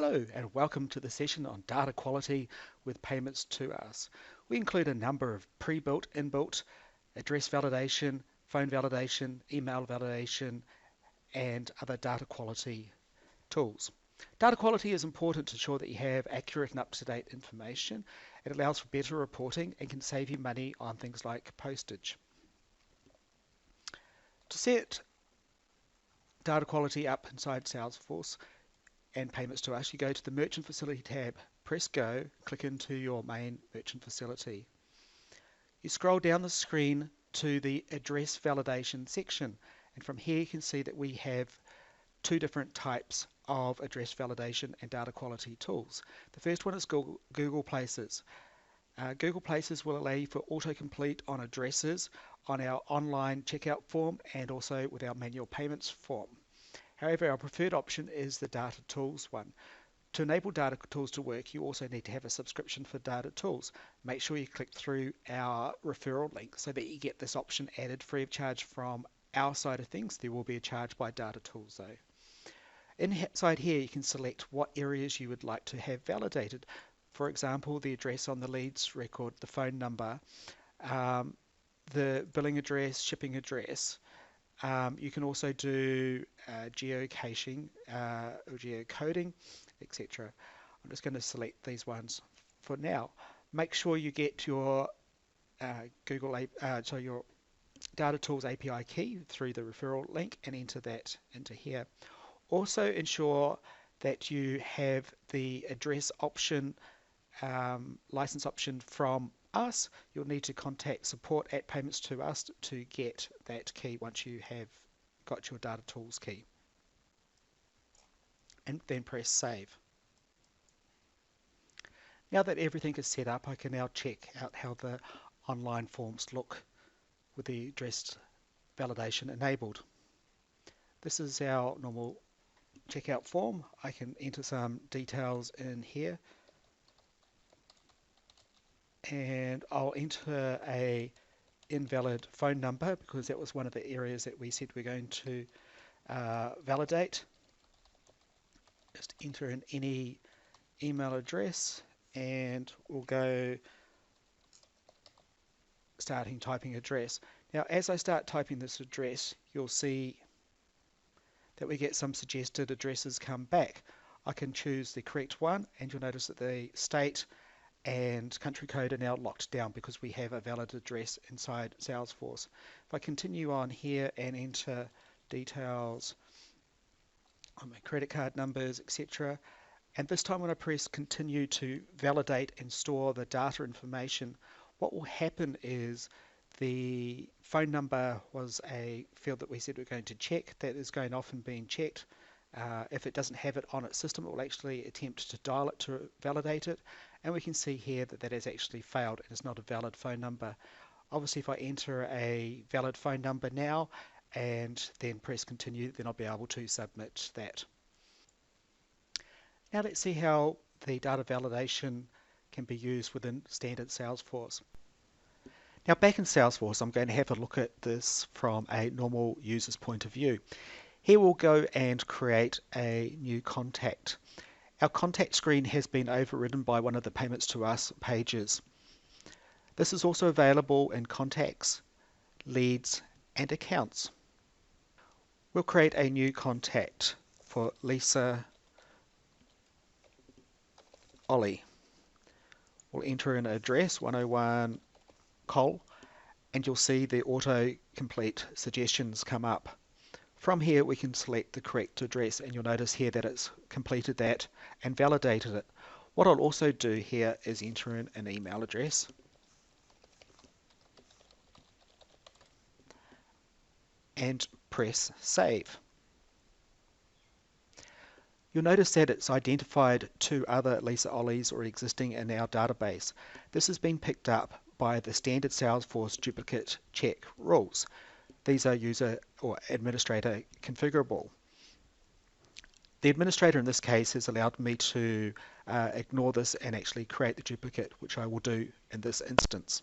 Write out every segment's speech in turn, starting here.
Hello and welcome to the session on data quality with payments to us. We include a number of pre-built, inbuilt address validation, phone validation, email validation, and other data quality tools. Data quality is important to ensure that you have accurate and up-to-date information. It allows for better reporting and can save you money on things like postage. To set data quality up inside Salesforce and payments to us, you go to the Merchant Facility tab, press Go, click into your main merchant facility. You scroll down the screen to the address validation section, and from here you can see that we have two different types of address validation and data quality tools. The first one is Google Places. Google Places will allow you for autocomplete on addresses on our online checkout form and also with our manual payments form. However, our preferred option is the Data Tools one. To enable Data Tools to work, you also need to have a subscription for Data Tools. Make sure you click through our referral link so that you get this option added free of charge from our side of things. There will be a charge by Data Tools though. Inside here, you can select what areas you would like to have validated. For example, the address on the leads record, the phone number, the billing address, shipping address. You can also do geocaching or geocoding, etc. I'm just going to select these ones for now. Make sure you get your your Data Tools API key through the referral link and enter that into here. Also ensure that you have the address option, license option from us. You'll need to contact support at Payments to Us to get that key once you have got your Data Tools key. And then press Save. Now that everything is set up, I can now check out how the online forms look with the address validation enabled. This is our normal checkout form. I can enter some details in here, and I'll enter a invalid phone number because that was one of the areas that we said we're going to validate. Just enter in any email address and we'll go starting typing address. Now as I start typing this address, you'll see that we get some suggested addresses come back. I can choose the correct one and you'll notice that the state and country code are now locked down because we have a valid address inside Salesforce. If I continue on here and enter details on my credit card numbers, etc., and this time when I press continue to validate and store the data information, what will happen is the phone number was a field that we said we're going to check. That is going off and being checked. If it doesn't have it on its system, it will actually attempt to dial it to validate it, and we can see here that that has actually failed and it's not a valid phone number. Obviously if I enter a valid phone number now and then press continue, then I'll be able to submit that. Now let's see how the data validation can be used within standard Salesforce. Now back in Salesforce, I'm going to have a look at this from a normal user's point of view. Here we'll go and create a new contact. Our contact screen has been overridden by one of the Payments to Us pages. This is also available in Contacts, Leads and Accounts. We'll create a new contact for Lisa Ollie. We'll enter an address, 101 Cole, and you'll see the auto-complete suggestions come up. From here we can select the correct address and you'll notice here that it's completed that and validated it. What I'll also do here is enter in an email address and press save. You'll notice that it's identified two other Lisa Ollies already existing in our database. This has been picked up by the standard Salesforce duplicate check rules. These are user or administrator configurable. The administrator in this case has allowed me to ignore this and actually create the duplicate, which I will do in this instance.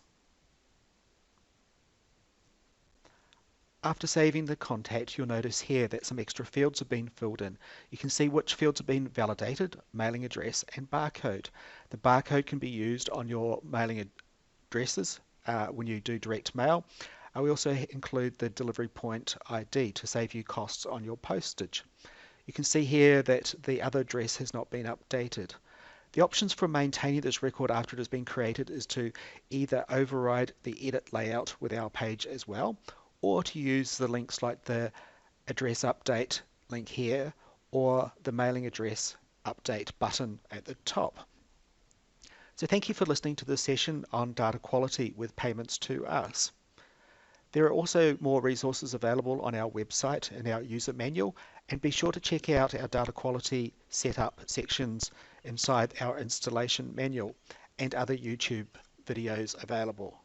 After saving the contact, you'll notice here that some extra fields have been filled in. You can see which fields have been validated: mailing address and barcode. The barcode can be used on your mailing addresses when you do direct mail. We also include the delivery point ID to save you costs on your postage. You can see here that the other address has not been updated. The options for maintaining this record after it has been created is to either override the edit layout with our page as well, or to use the links like the address update link here or the mailing address update button at the top. So thank you for listening to this session on data quality with payments to us. There are also more resources available on our website and our user manual, and be sure to check out our data quality setup sections inside our installation manual and other YouTube videos available.